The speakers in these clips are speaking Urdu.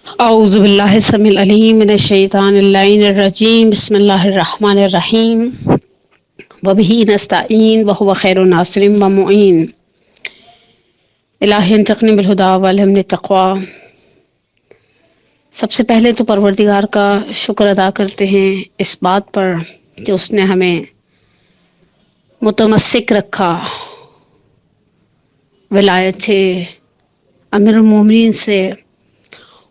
اعوذ باللہ السمیع العلیم من الشیطان اللعین الرجیم بسم اللہ الرحمن الرحیم وبہ نستعین وہو خیر الناصر ومعین الہی انطقنی بالہدی والہمنی التقوی۔ سب سے پہلے تو پروردگار کا شکر ادا کرتے ہیں اس بات پر کہ اس نے ہمیں متمسک رکھا ولایت سے، امیر المومنین سے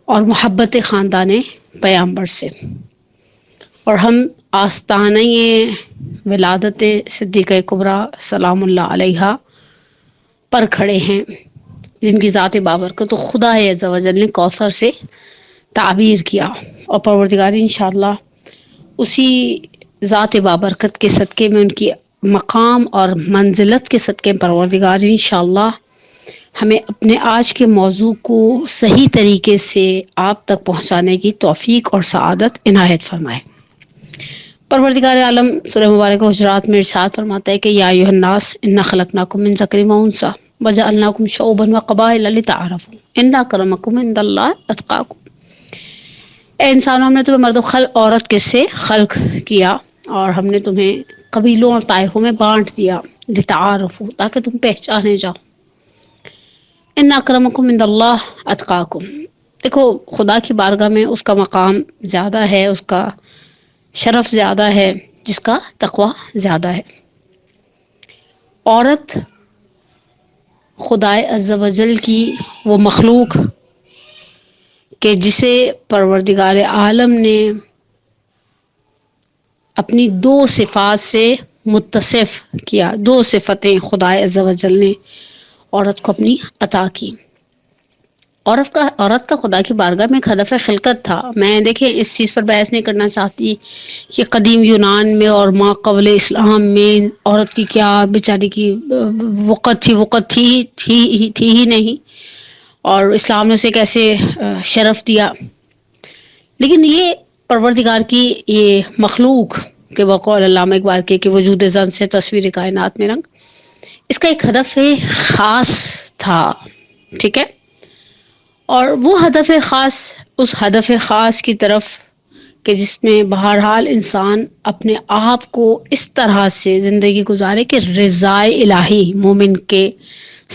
اور محبت خاندان پیامبر سے، اور ہم آستانہ ولادت صدیقہ کبریٰ سلام اللہ علیہا پر کھڑے ہیں، جن کی ذات بابرکت تو خدا عز و جل نے کوثر سے تعبیر کیا، اور پروردگار انشاءاللہ اسی ذات بابرکت کے صدقے میں، ان کی مقام اور منزلت کے صدقے میں پروردگار انشاءاللہ ہمیں اپنے آج کے موضوع کو صحیح طریقے سے آپ تک پہنچانے کی توفیق اور سعادت عنایت فرمائے۔ پروردگار عالم سورہ مبارکہ حجرات میں ارشاد فرماتا ہے کہ یا ایھا الناس انا خلقناکم من ذکر و انثی وجعلناکم شعوبا وقبائل لتعارفوا ان اکرمکم عند اللہ اتقاکم۔ اے انسانوں، ہم نے تمہیں مرد و عورت کے سے خلق کیا، اور ہم نے تمہیں قبیلوں اور طائفوں میں بانٹ دیا، لتعارفوا، تاکہ تم پہچانے جاؤ۔ ان اکرمکم عند اللہ اتقاکم، دیکھو خدا کی بارگاہ میں اس کا مقام زیادہ ہے، اس کا شرف زیادہ ہے جس کا تقوی زیادہ ہے۔ عورت خدا عز و جل کی وہ مخلوق کہ جسے پروردگار عالم نے اپنی دو صفات سے متصف کیا، دو صفتیں خدا عز و جل نے عورت کو اپنی عطا کی۔ عورت کا خدا کی بارگاہ میں ایک ہدف خلقت تھا۔ میں دیکھیں اس چیز پر بحث نہیں کرنا چاہتی کہ قدیم یونان میں اور ما قبل اسلام میں عورت کی کیا بیچاری کی وقت تھی ہی نہیں، اور اسلام نے اسے کیسے شرف دیا۔ لیکن یہ پروردگار کی یہ مخلوق کہ بقول علامہ اقبال کہ وجود زن سے تصویر کائنات میں رنگ، اس کا ایک ہدف خاص تھا، ٹھیک ہے؟ اور وہ ہدف خاص، اس ہدف خاص کی طرف کہ جس میں بہرحال انسان اپنے آپ کو اس طرح سے زندگی گزارے کہ رضائے الہی مومن کے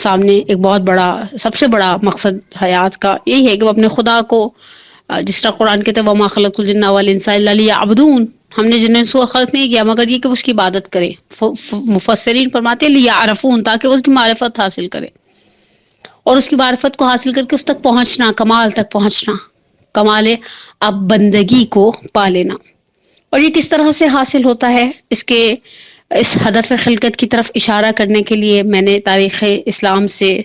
سامنے ایک بہت بڑا، سب سے بڑا مقصد حیات کا یہی ہے کہ وہ اپنے خدا کو، جس طرح قرآن کہتے ہیں وَمَا خَلَقْتُ الْجِنَّ وَالْإِنسَ إِلَّا لِيَعْبُدُونِ، ہم نے جن انسوں کو خلق نہیں کیا مگر یہ کہ وہ اس کی عبادت کریں۔ مفسرین فرماتے ہیں لِيَعْرَفُونَ، تاکہ وہ اس کی معرفت حاصل کرے، اور اس کی معرفت کو حاصل کر کے اس تک پہنچنا، کمال تک پہنچنا، کمال اب بندگی کو پا لینا۔ اور یہ کس طرح سے حاصل ہوتا ہے، اس ہدف خلقت کی طرف اشارہ کرنے کے لیے میں نے تاریخ اسلام سے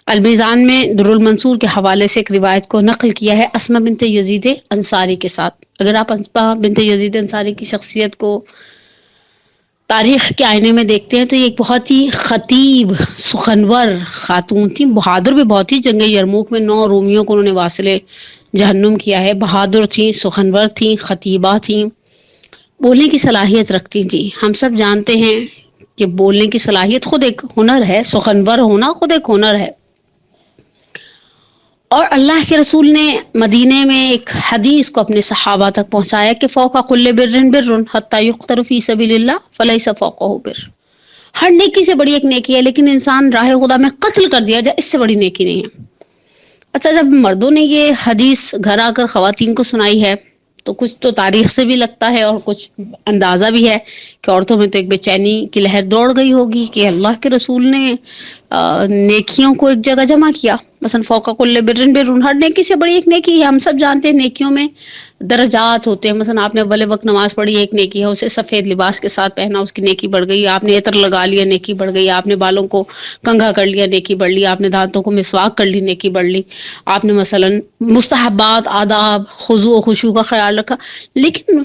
المیزان میں در المنصور کے حوالے سے ایک روایت کو نقل کیا ہے اسماء بنت یزید انصاری کے ساتھ۔ اگر آپ اسماء بنت یزید انصاری کی شخصیت کو تاریخ کے آئینے میں دیکھتے ہیں تو یہ ایک بہت ہی خطیب، سخنور خاتون تھی، بہادر بھی بہت ہی۔ جنگ یرموک میں 9 رومیوں کو انہوں نے واصل جہنم کیا ہے۔ بہادر تھیں، سخنور تھیں، خطیبہ تھیں، بولنے کی صلاحیت رکھتی تھیں۔ ہم سب جانتے ہیں کہ بولنے کی صلاحیت خود ایک ہنر ہے، سخنور ہونا خود ایک ہنر ہے۔ اور اللہ کے رسول نے مدینے میں ایک حدیث کو اپنے صحابہ تک پہنچایا کہ فوق کل بر بر حتی یقتل فی سبیل اللہ فلیس فوقہ بر، ہر نیکی سے بڑی ایک نیکی ہے، لیکن انسان راہ خدا میں قتل کر دیا جائے اس سے بڑی نیکی نہیں ہے۔ اچھا، جب مردوں نے یہ حدیث گھر آ کر خواتین کو سنائی ہے تو کچھ تو تاریخ سے بھی لگتا ہے اور کچھ اندازہ بھی ہے کہ عورتوں میں تو ایک بے چینی کی لہر دوڑ گئی ہوگی کہ اللہ کے رسول نے نیکیوں کو ایک جگہ جمع کیا، مثلا فوق کل بر بر، ہر نیکی سے بڑی ایک نیکی ہے۔ ہم سب جانتے ہیں نیکیوں میں درجات ہوتے ہیں، مثلا آپ نے اول وقت نماز پڑھی ایک نیکی ہے، اسے سفید لباس کے ساتھ پہنا اس کی نیکی بڑھ گئی، آپ نے عطر لگا لیا نیکی بڑھ گئی، آپ نے بالوں کو کنگھا کر لیا نیکی بڑھ لی، آپ نے دانتوں کو مسواک کر لی نیکی بڑھ لی، آپ نے مثلا مستحبات، آداب، خضوع و خشوع کا خیال رکھا۔ لیکن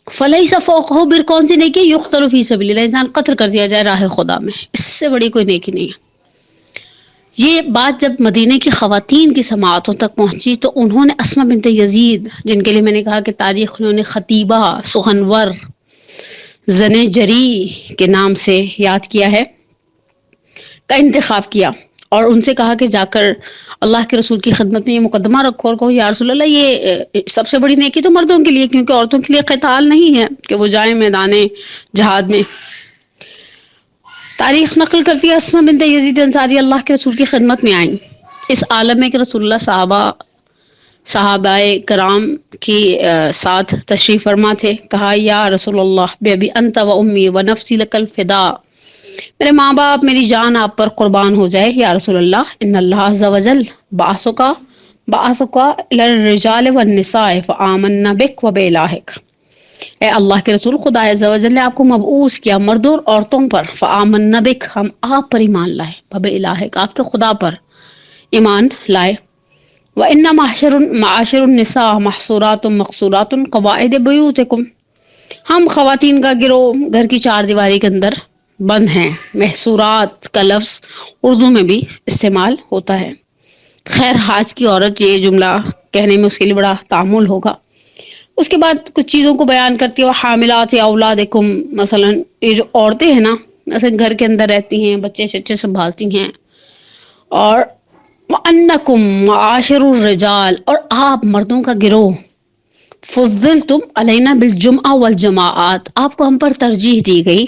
فلیس فوقہ بر کون سی نیکی؟ یقتل فی سبیل اللہ، انسان قتل کر دیا جائے راہ خدا میں، اس سے بڑی کوئی نیکی نہیں ہے۔ یہ بات جب مدینے کی خواتین کی سماعتوں تک پہنچی تو انہوں نے اسماء بنت یزید، جن کے لیے میں نے کہا کہ تاریخ انہوں نے خطیبہ، سخنور، زن جری کے نام سے یاد کیا ہے، کا انتخاب کیا، اور ان سے کہا کہ جا کر اللہ کے رسول کی خدمت میں یہ مقدمہ رکھو اور کہو یا رسول اللہ یہ سب سے بڑی نیکی تو مردوں کے لیے، کیونکہ عورتوں کے لیے قتال نہیں ہے کہ وہ جائیں میدان جہاد میں۔ تاریخ نقل کرتی ہے اسماء بنت یزید انصاری اللہ کے رسول کی خدمت میں آئیں اس عالم میں کہ رسول اللہ صحابہ کرام کی ساتھ تشریف فرما تھے۔ کہا یا رسول اللہ بے ابی انت و امی و نفسی لک الفدا، میرے ماں باپ میری جان آپ پر قربان ہو جائے یا رسول اللہ، ان اللہ عز و جل بعثک الی الرجال والنساء فآمنا بک و بإلہک، اے اللہ کے رسول خدا عز و جل نے آپ کو مبعوث کیا مردوں اور عورتوں پر، فآمنا بک ہم آپ پر ایمان لائے، و بإلہک آپ کے خدا پر ایمان لائے، وَإِنَّ معاشر النساء محصورات مقصورات قواعد بیوتکم، ہم خواتین کا گروہ گھر کی چار دیواری کے اندر بند ہیں۔ محصورات کا لفظ اردو میں بھی استعمال ہوتا ہے۔ خیر حاج کی عورت یہ جملہ کہنے میں اس کے لیے بڑا تعامل ہوگا۔ اس کے بعد کچھ چیزوں کو بیان کرتی ہے، وہ حاملات اولادکم، مثلا یہ جو عورتیں ہیں نا، مثلا گھر کے اندر رہتی ہیں، بچے شچے سنبھالتی ہیں، اور وَأَنَّكُمْ مَعَاشِرُ الرِّجَالِ اور آپ مردوں کا گروہ، فضلتم علینا بالجمعہ والجماعات آپ کو ہم پر ترجیح دی گئی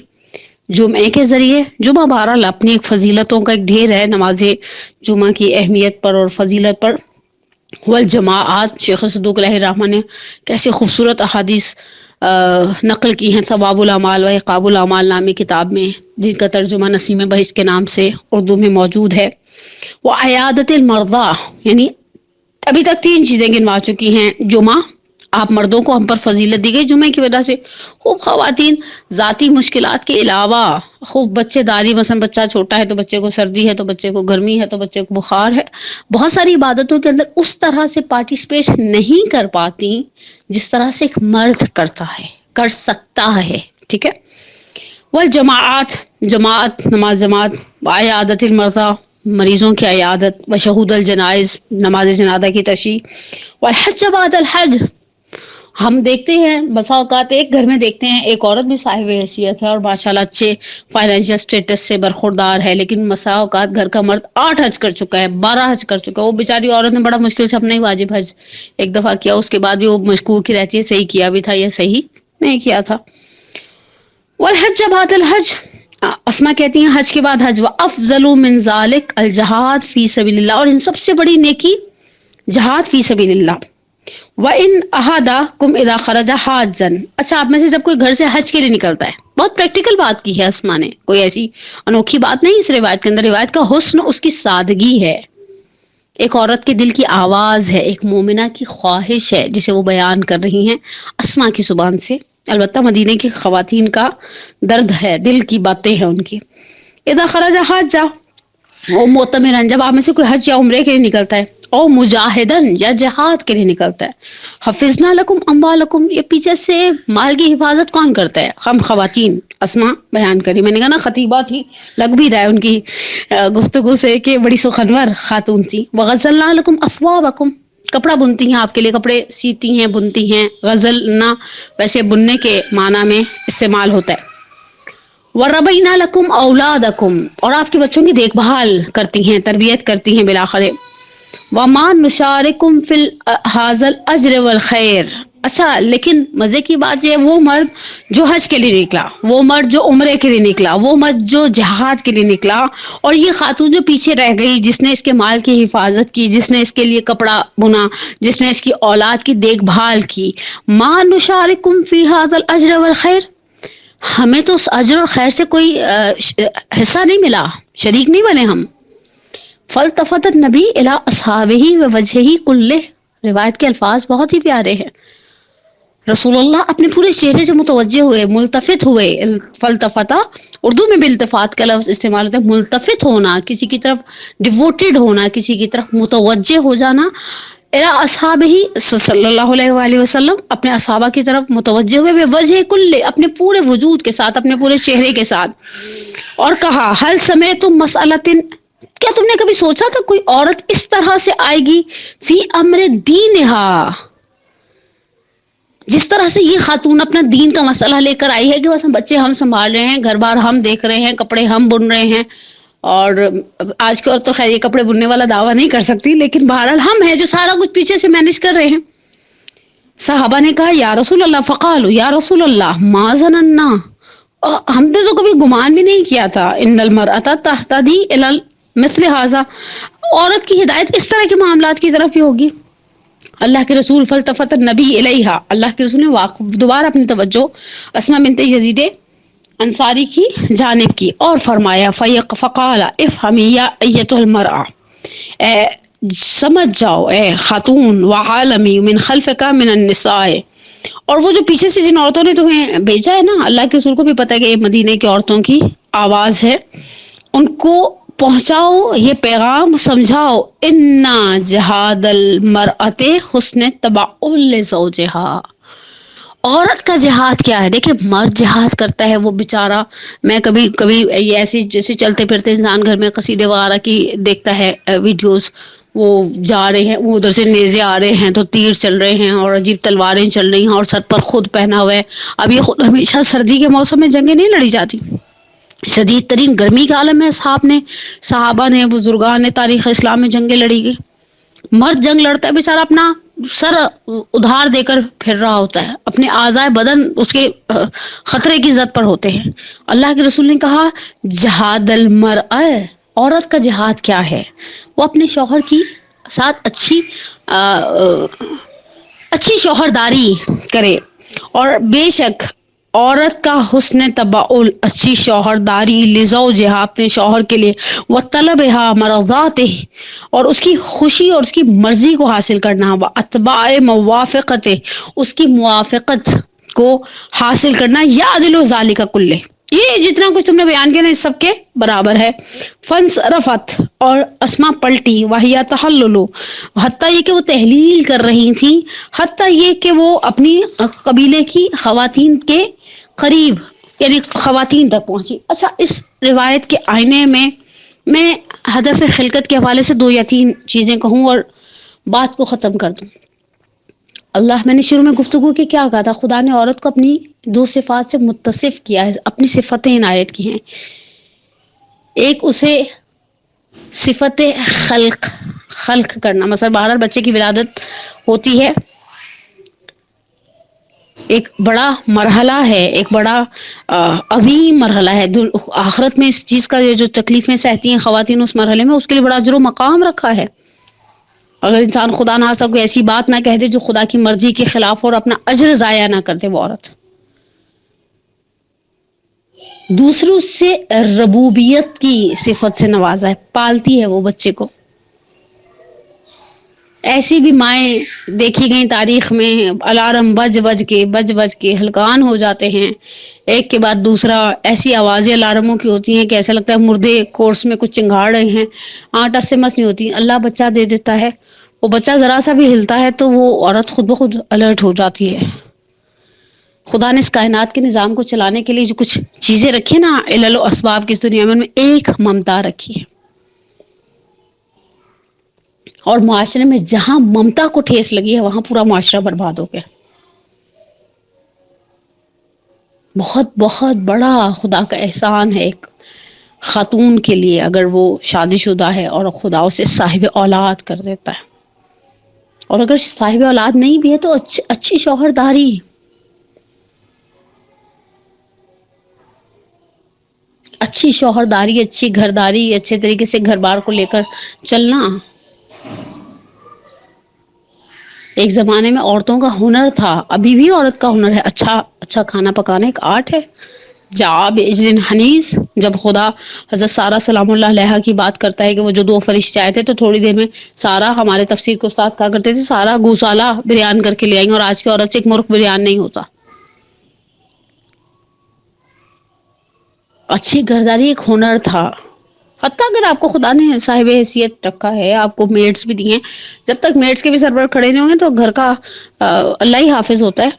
جمعے کے ذریعے۔ جمعہ بہرحال اپنی ایک فضیلتوں کا ایک ڈھیر ہے، نماز جمعہ کی اہمیت پر اور فضیلت پر۔ والجماعات شیخ صدوق علیہ الرحمہ نے کیسے خوبصورت احادیث نقل کی ہیں ثواب الاعمال و عقاب الاعمال نامی کتاب میں، جن کا ترجمہ نسیم بہشت کے نام سے اردو میں موجود ہے۔ وہ عیادت المرضى، یعنی ابھی تک تین چیزیں گنوا چکی ہیں۔ جمعہ، آپ مردوں کو ہم پر فضیلت دی گئی جمعے کی وجہ سے۔ خوب خواتین ذاتی مشکلات کے علاوہ خوب بچے داری، مثلا بچہ چھوٹا ہے تو بچے کو سردی ہے تو بچے کو گرمی ہے تو بچے کو بخار ہے، بہت ساری عبادتوں کے اندر اس طرح سے پارٹیسپیٹ نہیں کر پاتی جس طرح سے ایک مرد کرتا ہے، کر سکتا ہے، ٹھیک ہے۔ والجماعات، جماعت، نماز جماعت، وعیادت المرضى مریضوں کی عیادت، وشہود الجنائز نماز جنازہ کی تشییع، والحج بعد الحج ہم دیکھتے ہیں بسا اوقات ایک گھر میں دیکھتے ہیں ایک عورت بھی صاحب حیثیت ہے اور ماشاءاللہ اچھے فائنینشیل سٹیٹس سے برخوردار ہے، لیکن بسا اوقات گھر کا مرد 8 حج کر چکا ہے، 12 حج کر چکا ہے، وہ بیچاری عورت نے بڑا مشکل سے اپنا ہی واجب حج ایک دفعہ کیا، اس کے بعد بھی وہ مشکوک ہی رہتی ہے صحیح کیا بھی تھا یا صحیح نہیں کیا تھا۔ والحج بعد الحج اسما کہتی ہیں حج کے بعد حج، وافضل من ذلک الجہاد فی سبیل اللہ اور ان سب سے بڑی نیکی جہاد فی سبیل اللہ۔ وَإِنْ أَحَدَكُمْ إِذَا خَرَجَ حَاجًا اچھا آپ میں سے جب کوئی گھر سے حج کے لیے نکلتا ہے، بہت پریکٹیکل بات کی ہے اسما نے، کوئی ایسی انوکھی بات نہیں اس روایت کے اندر، روایت کا حسن اس کی سادگی ہے، ایک عورت کے دل کی آواز ہے، ایک مومنہ کی خواہش ہے جسے وہ بیان کر رہی ہیں اسما کی زبان سے، البتہ مدینے کی خواتین کا درد ہے، دل کی باتیں ہیں ان کی۔ اذا خرج حاجا او معتمرن جب آپ میں سے کوئی حج یا عمرے کے لیے نکلتا ہے، او مجاہدن یا جہاد کے لیے نکلتا ہے، حفظنا لکم اموالکم یہ پیچھے سے مال کی حفاظت کون کرتا ہے؟ ہم خواتین، اسما بیان کری، میں نے کہا نا خطیبہ تھی، لگ بھی رہا ہے ان کی گفتگو سے کہ بڑی سخنور خاتون تھی۔ وغزلنا لکم اثوابکم کپڑا بنتی ہیں آپ کے لیے، کپڑے سیتی ہیں بنتی ہیں، غزلنا ویسے بننے کے معنی میں استعمال ہوتا ہے۔ وَرَبَيْنَا لَكُمْ أَوْلَادَكُمْ اور آپ کے بچوں کی دیکھ بھال کرتی ہیں، تربیت کرتی ہیں بالآخر۔ وَمَا نُشَارِكُمْ فِي هَذَا الْأَجْرِ وَالْخَيْرِ اچھا لیکن مزے کی بات یہ وہ مرد جو حج کے لیے نکلا، وہ مرد جو عمرے کے لیے نکلا، وہ مرد جو جہاد کے لیے نکلا، اور یہ خاتون جو پیچھے رہ گئی جس نے اس کے مال کی حفاظت کی، جس نے اس کے لیے کپڑا بنا، جس نے اس کی اولاد کی دیکھ بھال کی، مَا نُشَارِكُمْ فِي هَذَا الْأَجْرِ وَالْخَيْرِ ہمیں تو اس اجر اور خیر سے کوئی حصہ نہیں ملا، شریک نہیں بنے ہم۔ فالتفت النبی الی اصحابہ ووجہہ کلہ روایت کے الفاظ بہت ہی پیارے ہیں، رسول اللہ اپنے پورے چہرے سے متوجہ ہوئے، ملتفت ہوئے۔ فلتفتا اردو میں بھی التفات کا لفظ استعمال ہوتا ہے، ملتفت ہونا، کسی کی طرف ڈیووٹیڈ ہونا، کسی کی طرف متوجہ ہو جانا۔ الی اصحابہ صلی اللہ علیہ وآلہ وسلم اپنے اصحابہ کی طرف متوجہ ہوئے، وجہ کل اپنے پورے وجود کے ساتھ، اپنے پورے چہرے کے ساتھ، اور کہا حل سمعتم مسئلۃ کیا تم نے کبھی سوچا تھا کوئی عورت اس طرح سے آئے گی فی امر دینہا جس طرح سے یہ خاتون اپنا دین کا مسئلہ لے کر آئی ہے کہ بس بچے ہم سنبھال رہے ہیں، گھر بار ہم دیکھ رہے ہیں، کپڑے ہم بن رہے ہیں، اور آج کے اور تو خیر یہ کپڑے بننے والا دعویٰ نہیں کر سکتی، لیکن بہرحال ہم ہیں جو سارا کچھ پیچھے سے مینج کر رہے ہیں۔ صحابہ نے کہا یا رسول اللہ، فقالوا یا رسول اللہ ما ظننا، ہم نے تو کبھی گمان بھی نہیں کیا تھا، ان المرأة تهتدی الی مثل هذا، عورت کی ہدایت اس طرح کے معاملات کی طرف بھی ہوگی۔ اللہ کے رسول فلتفت النبی الیہا، اللہ کے رسول نے دوبارہ اپنی توجہ اسماء بنت یزید انصاری کی جانب کی اور فرمایا فقال افہمی یا ایتها المرأة، سمجھ جاؤ اے خاتون، وعالمی من خلفک من النساء، اور وہ جو پیچھے سے جن عورتوں نے تمہیں بھیجا ہے نا، اللہ کے رسول کو بھی پتہ ہے کہ یہ مدینے کی عورتوں کی آواز ہے، ان کو پہنچاؤ یہ پیغام، سمجھاؤ، انا جہاد المرأۃ حسن تبع لزوجہا، عورت کا جہاد کیا ہے؟ دیکھیں مرد جہاد کرتا ہے وہ بیچارہ، میں کبھی کبھی یہ ایسے جیسے چلتے پھرتے انسان گھر میں قصیدے وغیرہ کی دیکھتا ہے ویڈیوز، وہ جا رہے ہیں، وہ ادھر سے نیزے آ رہے ہیں تو تیر چل رہے ہیں اور عجیب تلواریں چل رہی ہیں اور سر پر خود پہنا ہوا ہے۔ اب یہ خود ہمیشہ سردی کے موسم میں جنگیں نہیں لڑی جاتی، شدید ترین گرمی کے عالم میں صحابہ نے بزرگان نے تاریخ اسلام میں جنگیں لڑی گئی۔ مرد جنگ لڑتا ہے بیچارہ اپنا سر ادھار دے کر پھر رہا ہوتا ہے، اپنے اعضائے بدن اس کے خطرے کی زد پر ہوتے ہیں۔ اللہ کے رسول نے کہا جہاد المرأہ، عورت کا جہاد کیا ہے؟ وہ اپنے شوہر کی ساتھ اچھی شوہرداری کرے، اور بے شک عورت کا حسن تبعل، اچھی شوہرداری لزوجہا، اپنے شوہر کے لیے، وطلبہا مرضاتہ، اور اس کی خوشی اور اس کی مرضی کو حاصل کرنا، واتباع موافقتہ، اس کی موافقت کو حاصل کرنا، یعدل ذالک کلہ، یہ جتنا کچھ تم نے بیان کیا نا اس سب کے برابر ہے۔ فانصرفت، اور اسما پلٹی، وہی تحلل، حتیٰ یہ کہ وہ تحلیل کر رہی تھی، حتیٰ یہ کہ وہ اپنی قبیلے کی خواتین کے قریب یعنی خواتین تک پہنچی۔ اچھا اس روایت کے آئینے میں ہدف خلقت کے حوالے سے 2 یا 3 چیزیں کہوں اور بات کو ختم کر دوں۔ اللہ، میں نے شروع میں گفتگو کی کیا کہا تھا؟ خدا نے عورت کو اپنی 2 صفات سے متصف کیا ہے، اپنی صفتیں عنایت کی ہیں۔ ایک اسے صفت خلق کرنا، مثلا بہرحال بچے کی ولادت ہوتی ہے، ایک بڑا مرحلہ ہے، ایک بڑا عظیم مرحلہ ہے، آخرت میں اس چیز کا جو تکلیفیں سہتی ہیں خواتین اس مرحلے میں، اس کے لیے بڑا اجر و مقام رکھا ہے۔ اگر انسان خدا نہ خواستہ کوئی ایسی بات نہ کہہ دے جو خدا کی مرضی کے خلاف اور اپنا اجر ضائع نہ کر دے وہ عورت۔ دوسروں سے ربوبیت کی صفت سے نوازا ہے، پالتی ہے وہ بچے کو۔ ایسی بھی مائیں دیکھی گئیں تاریخ میں، الارم بج بج کے ہلکان ہو جاتے ہیں، ایک کے بعد دوسرا ایسی آوازیں الارموں کی ہوتی ہیں کہ ایسا لگتا ہے مردے کورس میں کچھ چنگاڑ رہے ہیں، ٹس سے مس نہیں ہوتی۔ اللہ بچہ دے دیتا ہے، وہ بچہ ذرا سا بھی ہلتا ہے تو وہ عورت خود بخود الرٹ ہو جاتی ہے۔ خدا نے اس کائنات کے نظام کو چلانے کے لیے جو کچھ چیزیں رکھی نا، علل و اسباب کی اس دنیا میں، ان میں ایک ممتا رکھی ہے، اور معاشرے میں جہاں ممتا کو ٹھیس لگی ہے وہاں پورا معاشرہ برباد ہو گیا۔ بہت بہت بڑا خدا کا احسان ہے ایک خاتون کے لیے اگر وہ شادی شدہ ہے اور خدا اسے صاحب اولاد کر دیتا ہے، اور اگر صاحب اولاد نہیں بھی ہے تو اچھی شوہرداری، اچھی گھرداری، اچھے طریقے سے گھر بار کو لے کر چلنا۔ ایک زمانے میں عورتوں کا ہنر تھا، ابھی بھی عورت کا ہنر ہے، اچھا کھانا پکانا ایک آرٹ ہے۔ جاب اجرن حنیز، جب خدا حضرت سارہ سلام اللہ علیہا کی بات کرتا ہے کہ وہ جو 2 فرشتے آئے تھے تو تھوڑی دیر میں سارہ، ہمارے تفسیر کے استاد کہا کرتے تھے، سارہ گوسالہ بریان کر کے لے آئیں گے، اور آج کی عورت سے ایک مرغ بریان نہیں ہوتا۔ اچھی گھرداری ایک ہنر تھا، حتیٰ اگر آپ کو خدا نے صاحب حیثیت رکھا ہے، آپ کو میڈس بھی دی ہیں، جب تک میڈس کے بھی سر پر کھڑے نہیں ہوں گے تو گھر کا اللہ ہی حافظ ہوتا ہے۔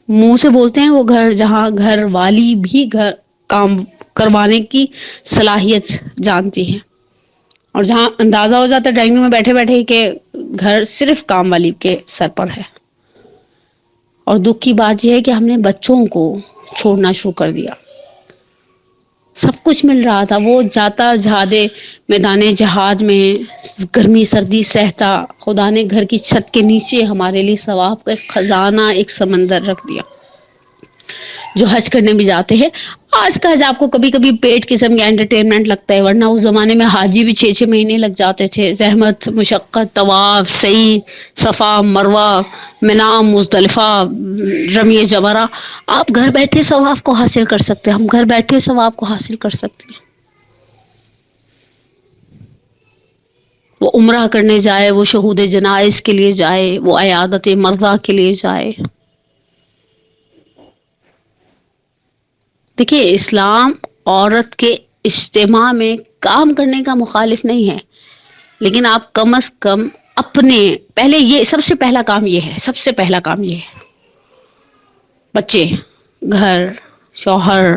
منہ سے بولتے ہیں وہ گھر، جہاں گھر والی بھی گھر کام کروانے کی صلاحیت جانتی ہے، اور جہاں اندازہ ہو جاتا ہے ڈرائنگ روم میں بیٹھے بیٹھے کہ گھر صرف کام والی کے سر پر ہے۔ اور دکھ کی بات یہ ہے کہ ہم نے بچوں کو چھوڑنا شروع کر دیا۔ سب کچھ مل رہا تھا، وہ جاتا جہادے میدان جہاد میں گرمی سردی سہتا، خدا نے گھر کی چھت کے نیچے ہمارے لیے ثواب کا ایک خزانہ، ایک سمندر رکھ دیا. جو حج کرنے بھی جاتے ہیں، آج کا حج آپ کو کبھی کبھی پیٹ قسم کا انٹرٹینمنٹ لگتا ہے، ورنہ اس زمانے میں حاجی بھی 6 6 مہینے لگ جاتے تھے، زحمت مشقت طواف سعی صفا مروہ منا مزدلفہ رمی جمرہ. آپ گھر بیٹھے ثواب کو حاصل کر سکتے ہیں، ہم گھر بیٹھے ثواب کو حاصل کر سکتے ہیں. وہ عمرہ کرنے جائے، وہ شہود جنائز کے لیے جائے، وہ عیادت مرضى کے لیے جائے. دیکھیے اسلام عورت کے اجتماع میں کام کرنے کا مخالف نہیں ہے، لیکن آپ کم از کم اپنے پہلے، یہ سب سے پہلا کام یہ ہے، سب سے پہلا کام یہ ہے، بچے، گھر، شوہر،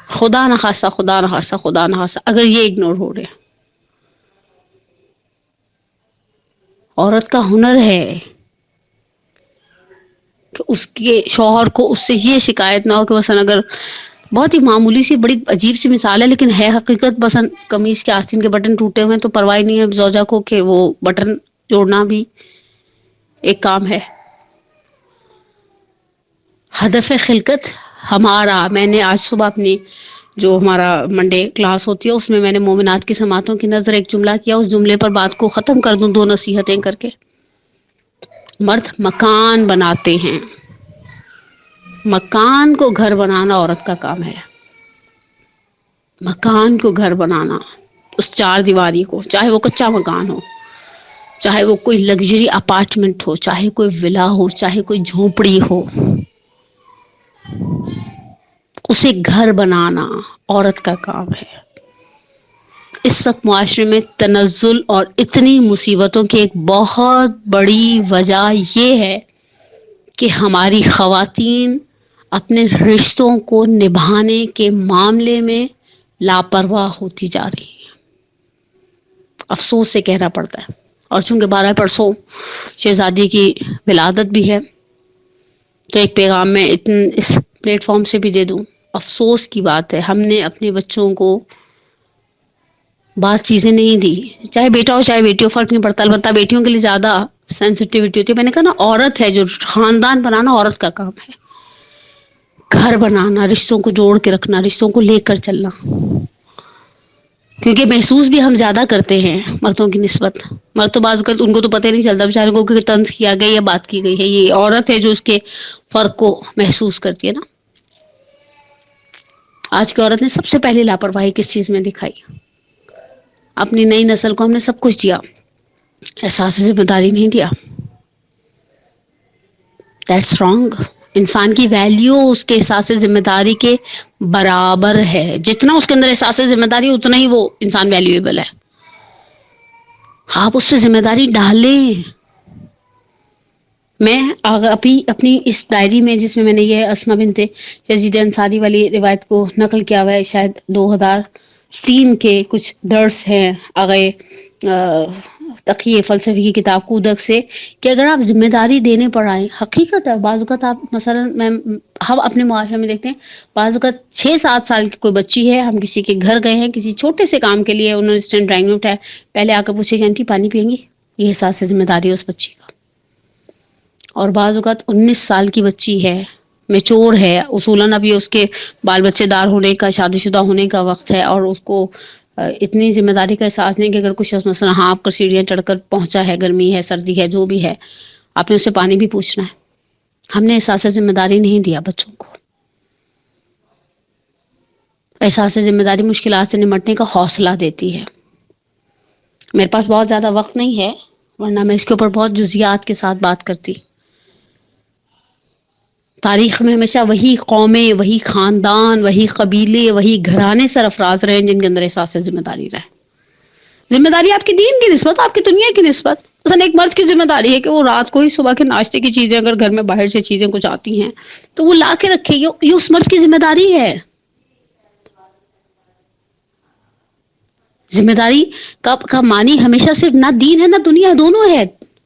خدا نخواستہ خدا نخواستہ خدا نخواستہ اگر یہ اگنور ہو رہے، عورت کا ہنر ہے کہ اس کے شوہر کو اس سے یہ شکایت نہ ہو کہ مثلا اگر بہت ہی معمولی سی بڑی عجیب سی مثال ہے لیکن ہے حقیقت، بس قمیض کے آستین کے بٹن ٹوٹے ہوئے ہیں تو پرواہ نہیں ہے زوجہ کو کہ وہ بٹن جوڑنا بھی ایک کام ہے. ہدف خلقت ہمارا، میں نے آج صبح اپنی جو ہمارا منڈے کلاس ہوتی ہے اس میں نے مومنات کی سماعتوں کی نظر ایک جملہ کیا، اس جملے پر بات کو ختم کر دوں 2 نصیحتیں کر کے. مرد مکان بناتے ہیں، مکان کو گھر بنانا عورت کا کام ہے. مکان کو گھر بنانا، اس 4 دیواری کو، چاہے وہ کچا مکان ہو، چاہے وہ کوئی لگژری اپارٹمنٹ ہو، چاہے کوئی ولا ہو، چاہے کوئی جھونپڑی ہو، اسے گھر بنانا عورت کا کام ہے. اس وقت معاشرے میں تنزل اور اتنی مصیبتوں کی ایک بہت بڑی وجہ یہ ہے کہ ہماری خواتین اپنے رشتوں کو نبھانے کے معاملے میں لاپرواہ ہوتی جا رہی ہے. افسوس سے کہنا پڑتا ہے. اور چونکہ 12 پرسوں شہزادی کی ولادت بھی ہے تو ایک پیغام میں اس پلیٹ فارم سے بھی دے دوں. افسوس کی بات ہے ہم نے اپنے بچوں کو بعض چیزیں نہیں دی، چاہے بیٹا ہو چاہے بیٹی ہو فرق نہیں پڑتا، البتہ بیٹیوں کے لیے زیادہ سینسٹیوٹی ہوتی ہے. میں نے کہا نا عورت ہے، جو خاندان بنانا عورت کا کام ہے، گھر بنانا، رشتوں کو جوڑ کے رکھنا، رشتوں کو لے کر چلنا. کیونکہ محسوس بھی ہم زیادہ کرتے ہیں مردوں کی نسبت. مرد تو بعض اوقات ان کو تو پتہ ہی نہیں چلتا بیچارے کو کہ طنز کیا گیا یا بات کی گئی ہے، یہ عورت ہے جو اس کے فرق کو محسوس کرتی ہے نا. آج کی عورت نے سب سے پہلی لاپرواہی کس چیز میں دکھائی؟ اپنی نئی نسل کو ہم نے سب کچھ دیا، احساس ذمہ داری نہیں دیا. That's wrong. انسان کی ویلیو اس کے احساس ذمہ داری کے برابر ہے، جتنا اس کے اندر احساس ذمہ داری اتنا ہی وہ انسان ویلیویبل ہے. آپ اس پہ ذمہ داری ڈالیں. میں ابھی اپنی اس ڈائری میں جس میں نے یہ اسماء بنت یزید انصاری والی روایت کو نقل کیا ہوا ہے، شاید 2003 کے کچھ درس ہیں آگے تقی فلسفی کی کتاب کودک سے، کہ اگر آپ ذمہ داری دینے پر آئیں، حقیقت ہے بعض اوقات آپ مثلا ہم اپنے معاشرے میں دیکھتے ہیں بعض اوقات 6 7 سال کی کوئی بچی ہے، ہم کسی کے گھر گئے ہیں کسی چھوٹے سے کام کے لیے، انہوں نے اسٹینڈ ڈرائنگ میں اٹھایا، پہلے آ کر پوچھے کہ آنٹی پانی پئیں گی؟ یہ احساس ذمہ داری ہے اس بچی کا. اور بعض اوقات 19 سال کی بچی ہے، میچور ہے، اصولاً اب یہ اس کے بال بچے دار ہونے کا، شادی شدہ ہونے کا وقت ہے، اور اس کو اتنی ذمہ داری کا احساس نہیں کہ اگر کچھ مثلا ہاں آپ کا سیڑھیاں چڑھ کر پہنچا ہے، گرمی ہے سردی ہے جو بھی ہے، آپ نے اسے پانی بھی پوچھنا ہے. ہم نے احساس ذمہ داری نہیں دیا بچوں کو. احساس ذمہ داری مشکلات سے نمٹنے کا حوصلہ دیتی ہے. میرے پاس بہت زیادہ وقت نہیں ہے ورنہ میں اس کے اوپر بہت جزیات کے ساتھ بات کرتی. تاریخ میں ہمیشہ وہی قومیں، وہی خاندان، وہی قبیلے، وہی گھرانے سرفراز رہے ہیں جن کے اندر احساس ذمہ داری رہے. ذمہ داری آپ کے دین کی نسبت، آپ کی دنیا کی نسبت. مثلا ایک مرد کی ذمہ داری ہے کہ وہ رات کو ہی صبح کے ناشتے کی چیزیں اگر گھر میں باہر سے چیزیں کچھ آتی ہیں تو وہ لا کے رکھے، یہ اس مرد کی ذمہ داری ہے. ذمہ داری کا معنی ہمیشہ صرف نہ دین ہے نہ دنیا، دونوں ہے.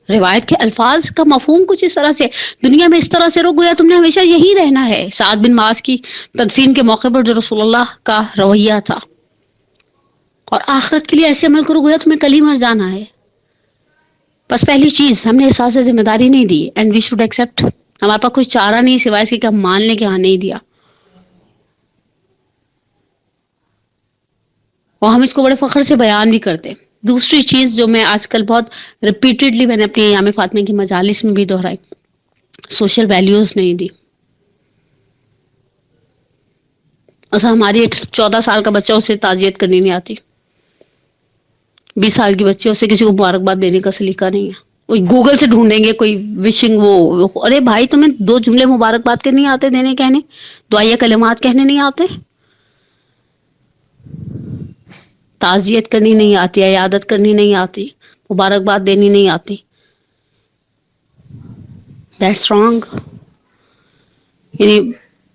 روایت کے الفاظ کا مفہوم کچھ اس طرح سے، دنیا میں اس طرح سے رک گیا، تم نے ہمیشہ یہی رہنا ہے. سعد بن معاذ کی تدفین کے موقع پر جو رسول اللہ کا رویہ تھا، اور آخرت کے لیے ایسے عمل کرو گیا تمہیں کل ہی مر جانا ہے. بس پہلی چیز ہم نے احساس ذمہ داری نہیں دی، اینڈ وی شوڈ ایکسیپٹ. ہمارے پاس کوئی چارہ نہیں سوائے اس کے کہ ہم مان لیں کہ ہاں نہیں دیا، اور ہم اس کو بڑے فخر سے بیان بھی کرتے. دوسری چیز جو میں آج کل بہت ریپیٹڈلی میں نے اپنی ایام فاطمہ کی مجالس میں بھی دہرائی، سوشل ویلیوز نہیں دی. ایسا ہماری 14 سال کا بچہ، اسے تعزیت کرنی نہیں آتی. 20 سال کی بچی، اسے کسی کو مبارکباد دینے کا سلیقہ نہیں ہے. وہ گوگل سے ڈھونڈیں گے کوئی وشنگ، وہ ارے بھائی تمہیں 2 جملے مبارکباد کے نہیں آتے دینے کہنے، دعائیہ کلمات کہنے نہیں آتے، تعزیت کرنی نہیں آتی، عیادت کرنی نہیں آتی، مبارکباد دینی نہیں آتی. That's wrong. یعنی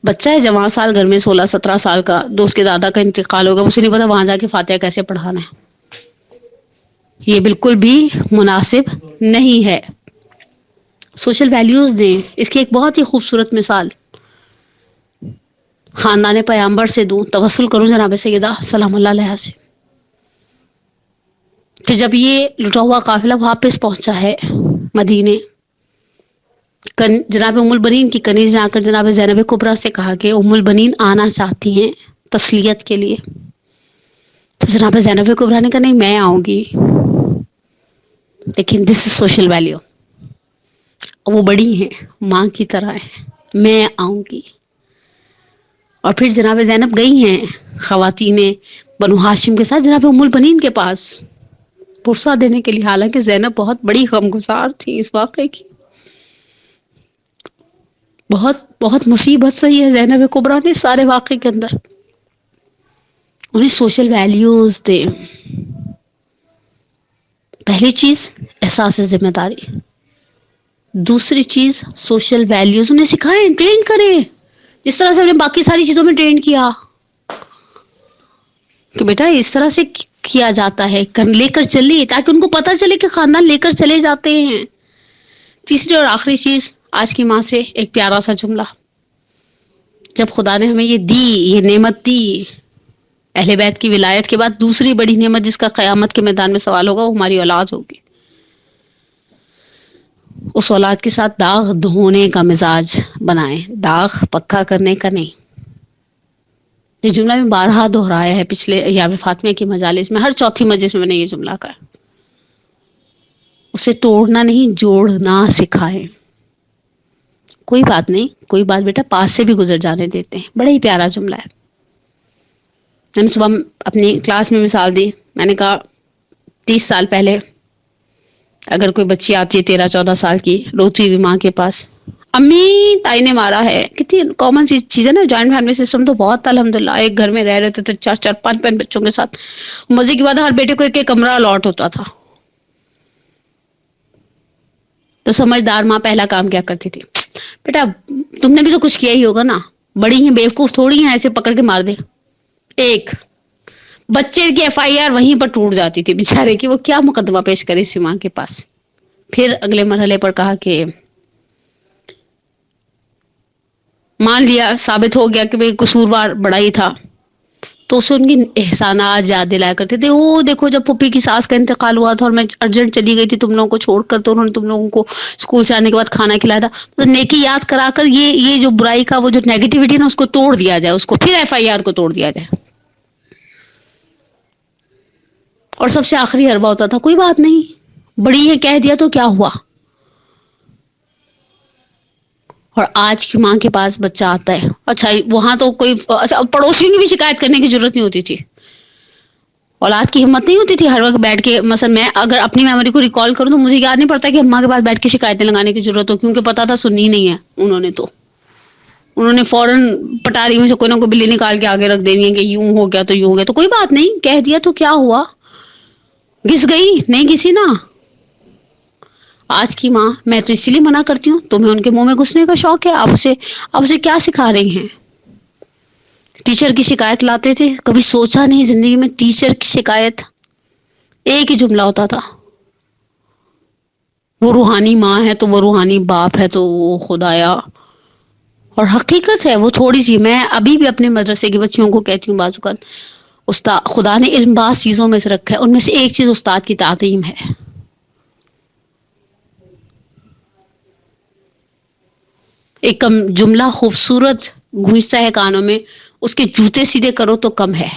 بچہ ہے جوان سال گھر میں 16-17 سال کا، دوست کے دادا کا انتقال ہوگا، اسے نہیں پتا وہاں جا کے فاتحہ کیسے پڑھانا ہے. یہ بالکل بھی مناسب نہیں ہے. سوشل ویلیوز دیں. اس کی ایک بہت ہی خوبصورت مثال خاندان پیامبر سے دوں، توسل کروں جناب سیدہ سلام اللہ علیہ سے، کہ جب یہ لٹا ہوا قافلہ واپس پہنچا ہے مدینے، جناب ام البنین کی کنیز جا کر جناب زینب کبریٰ سے کہا کہ ام البنین آنا چاہتی ہیں تسلیت کے لیے. تو جناب زینب کبریٰ نے کہا نہیں میں آؤں گی، لیکن دس از سوشل ویلیو. وہ بڑی ہیں، ماں کی طرح ہیں، میں آؤں گی. اور پھر جناب زینب گئی ہیں خواتین بنو ہاشم کے ساتھ جناب ام البنین کے پاس پرسہ دینے کے لیے، حالانکہ زینب بہت بڑی غمگسار تھی اس واقعے کی. بہت بہت مصیبت سہی ہے زینب کبریٰ نے سارے واقعے کے اندر. انہیں سوشل ویلیوز دیں. پہلی چیز احساس ذمہ داری، دوسری چیز سوشل ویلیوز انہیں سکھائیں، ٹرین کریں، جس طرح سے ہم نے باقی ساری چیزوں میں ٹرین کیا کہ بیٹا اس طرح سے کیا جاتا ہے، لے کر چلے، تاکہ ان کو پتہ چلے کہ خاندان لے کر چلے جاتے ہیں. تیسری اور آخری چیز آج کی ماں سے ایک پیارا سا جملہ، جب خدا نے ہمیں یہ دی، یہ نعمت دی، اہل بیت کی ولایت کے بعد دوسری بڑی نعمت جس کا قیامت کے میدان میں سوال ہوگا وہ ہماری اولاد ہوگی. اس اولاد کے ساتھ داغ دھونے کا مزاج بنائیں، داغ پکا کرنے کا نہیں. یہ جملہ میں بارہا دہرایا ہے پچھلے ایام فاطمہ کی مجالس میں، ہر چوتھی مجلس میں نے یہ جملہ کہا. اسے توڑنا نہیں، جوڑنا سکھائیں. کوئی بات نہیں، کوئی بات بیٹا پاس سے بھی گزر جانے دیتے ہیں. بڑا ہی پیارا جملہ ہے. میں نے صبح اپنی کلاس میں مثال دی، میں نے کہا 30 سال پہلے اگر کوئی بچی آتی ہے 13-14 سال کی، روتی ہوئی ماں کے پاس، امی تائی نے مارا ہے، کتنی کامن سی چیز ہے نا. جوائنٹ فیملی سسٹم تو بہت الحمدللہ، ایک گھر میں رہ رہے تھے 4-4 5 5 بچوں کے ساتھ. مزے کی بات ہے ہر بیٹے کو ایک ایک کمرہ الاٹ ہوتا تھا. تو سمجھدار ماں پہلا کام کیا کرتی تھی، بیٹا تم نے بھی تو کچھ کیا ہی ہوگا نا، بڑی ہیں بیوقوف تھوڑی ہیں ایسے پکڑ کے مار دے. ایک بچے کی FIR وہیں پر ٹوٹ جاتی تھی بیچارے کی، وہ کیا مقدمہ پیش کرے اس ماں کے پاس. پھر اگلے مرحلے پر کہا کہ مان لیا ثابت ہو گیا کہ وہ قصوروار بڑا ہی تھا، تو اسے ان کی احسانات یاد دلایا کرتے تھے. وہ دیکھو جب پھوپھی کی ساس کا انتقال ہوا تھا اور میں ارجنٹ چلی گئی تھی تم لوگوں کو چھوڑ کر، تو انہوں نے تم لوگوں کو اسکول سے آنے کے بعد کھانا کھلایا تھا. تو نیکی یاد کرا کر یہ جو برائی کا وہ جو نیگیٹیوٹی نا اس کو توڑ دیا جائے، اس کو پھر FIR کو توڑ دیا جائے. اور سب سے آخری حربہ ہوتا تھا کوئی بات نہیں، بڑی ہے کہہ دیا تو کیا ہوا. اور آج کی ماں کے پاس بچہ آتا ہے، اچھا وہاں تو کوئی اچھا پڑوسیوں کی بھی شکایت کرنے کی ضرورت نہیں ہوتی تھی. اولاد کی ہمت نہیں ہوتی تھی ہر وقت بیٹھ کے، مثلا میں اگر اپنی میموری کو ریکال کروں تو مجھے یاد نہیں پڑتا کہ اماں کے پاس بیٹھ کے شکایتیں لگانے کی ضرورت ہو، کیونکہ پتا تھا سننی نہیں ہے انہوں نے. تو انہوں نے فوراً پٹاری میں سے کوئی نہ کوئی بلی نکال کے آگے رکھ دینی ہے کہ یوں ہو گیا تو یوں ہو گیا، تو کوئی بات نہیں کہہ دیا تو کیا ہوا، گھس گئی نہیں گھسی نا. آج کی ماں میں تو اسی لیے منع کرتی ہوں، تمہیں ان کے منہ میں گھسنے کا شوق ہے. آپ اسے کیا سکھا رہی ہیں. ٹیچر کی شکایت لاتے تھے، کبھی سوچا نہیں زندگی میں ٹیچر کی شکایت ایک ہی جملہ ہوتا تھا، وہ روحانی ماں ہے تو وہ روحانی باپ ہے تو وہ خدایا. اور حقیقت ہے وہ تھوڑی سی. میں ابھی بھی اپنے مدرسے کے بچیوں کو کہتی ہوں بعض اوقات استاد خدا نے علم بعض چیزوں میں سے رکھا ہے، ان میں سے ایک چیز استاد کی تعظیم ہے. ایک کم جملہ خوبصورت گونجتا ہے کانوں میں، اس کے جوتے سیدھے کرو تو کم ہے.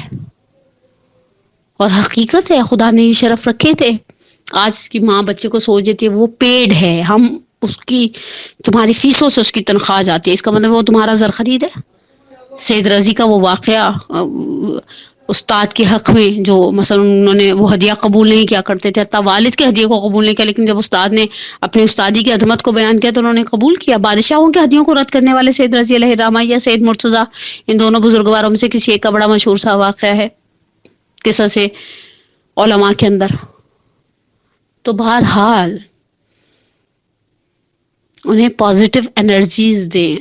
اور حقیقت ہے خدا نے یہ شرف رکھے تھے. آج کی ماں بچے کو سوچ دیتی ہے وہ پیڈ ہے، ہم اس کی تمہاری فیسوں سے اس کی تنخواہ جاتی ہے، اس کا مطلب وہ تمہارا زر خرید ہے. سید رضی کا وہ واقعہ استاد کے حق میں جو مثلا انہوں نے وہ ہدیہ قبول نہیں کیا کرتے تھے، حتیٰ والد کے ہدیے کو قبول نہیں کیا، لیکن جب استاد نے اپنی استادی کی عظمت کو بیان کیا تو انہوں نے قبول کیا. بادشاہوں کے ہدیوں کو رد کرنے والے سید رضی علیہ الرحمہ یا سید مرتضیٰ، ان دونوں بزرگواروں میں سے کسی ایک کا بڑا مشہور سا واقعہ ہے قصص علماء کے اندر. تو بہرحال انہیں پازیٹیو انرجیز دیں.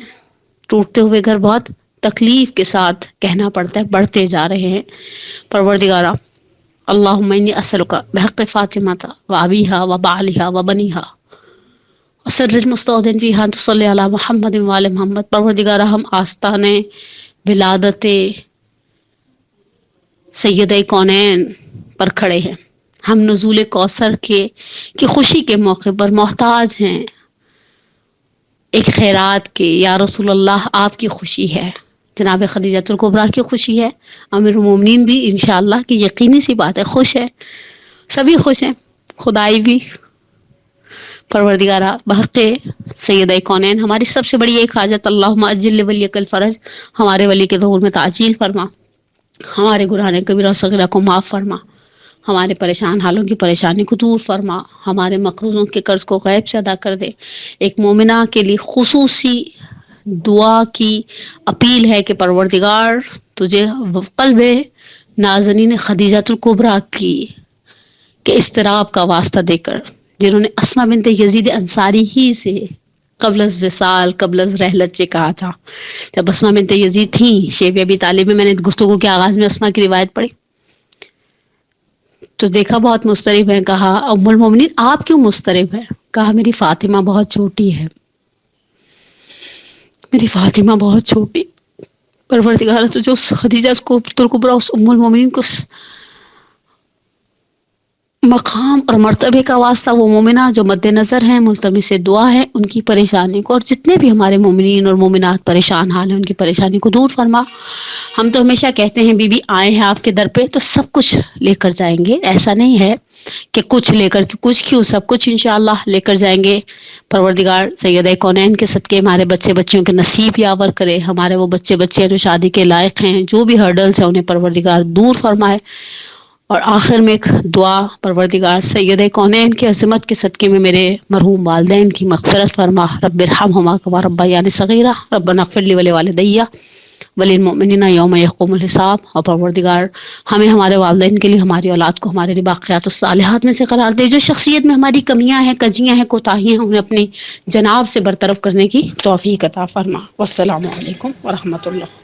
ٹوٹتے ہوئے گھر بہت تکلیف کے ساتھ کہنا پڑتا ہے، بڑھتے جا رہے ہیں. پروردگارا اللہم انی اسألک بحق فاطمہ و ابیہا و بعلہا و بنیہا وسر المستودع فیہا ان تصلی علی محمد و آل محمد. پروردگارا ہم آستانے ولادت سیدہ کونین پر کھڑے ہیں. ہم نزول کوثر کی خوشی کے موقع پر محتاج ہیں ایک خیرات کے. یا رسول اللہ آپ کی خوشی ہے، جناب خدیجۃ الکبریٰ کی خوشی ہے، امیر المومنین بھی انشاءاللہ کی یقینی سی بات ہے خوش ہے، سبھی خوش ہیں، خدائی بھی. پروردگارہ بحق سیدہ کونین ہماری سب سے بڑی ایک حاجت اللہم اجل ولیک الفرج، ہمارے ولی کے ظہور میں تعجیل فرما، ہمارے گناہ کبیرہ و صغیرہ کو معاف فرما، ہمارے پریشان حالوں کی پریشانی کو دور فرما، ہمارے مقروضوں کے قرض کو غیب سے ادا کر دے. ایک مومنہ کے لیے خصوصی دعا کی اپیل ہے کہ پروردگار تجھے قلب نازنین خدیجۃ الکبریٰ کی کہ اضطراب کا واسطہ دے کر، جنہوں نے اسماء بنت یزید انصاری ہی سے قبل از وصال قبل از رحلت سے کہا تھا. جب اسماء بنت یزید تھیں شیب ابی طالب میں، میں نے گفتگو کے آغاز میں اسماء کی روایت پڑھی تو دیکھا بہت مضطرب ہے. کہا ام المومنین آپ کیوں مضطرب ہے؟ کہا میری فاطمہ بہت چھوٹی ہے، میری فاطمہ بہت چھوٹی. پروردگار تو جو خدیجہ الکبریٰ اس ام المومنین کو مقام اور مرتبے کا واسطہ، وہ مومنہ جو مد نظر ہیں، ملتمس دعا ہے، ان کی پریشانی کو، اور جتنے بھی ہمارے مومنین اور مومنات پریشان حال ہیں ان کی پریشانی کو دور فرما. ہم تو ہمیشہ کہتے ہیں بی بی آئے ہیں آپ کے در پہ تو سب کچھ لے کر جائیں گے، ایسا نہیں ہے کہ کچھ لے کر، کچھ کیوں، سب کچھ انشاءاللہ لے کر جائیں گے. پروردگار سیدہ کونین کے صدقے ہمارے بچے بچیوں کے نصیب یاور کرے، ہمارے وہ بچے بچے جو شادی کے لائق ہیں، جو بھی ہرڈلز ہیں انہیں پروردگار دور فرمائے. اور آخر میں ایک دعا، پروردگار سیدہ کونین کی عظمت کے صدقے میں میرے مرحوم والدین کی مغفرت فرما. رب ارحمہما کما ربیانی صغیرہ، ربنا اغفر لی ولوالدی وللمؤمنین یوم یقوم الحساب. اور پروردگار ہمیں ہمارے والدین کے لیے، ہماری اولاد کو ہمارے لیے باقیات الصالحات میں سے قرار دے. جو شخصیت میں ہماری کمیاں ہیں، کجیاں ہیں، کوتاہیاں ہیں، انہیں اپنی جناب سے برطرف کرنے کی توفیق عطا فرما. والسلام علیکم ورحمۃ اللہ.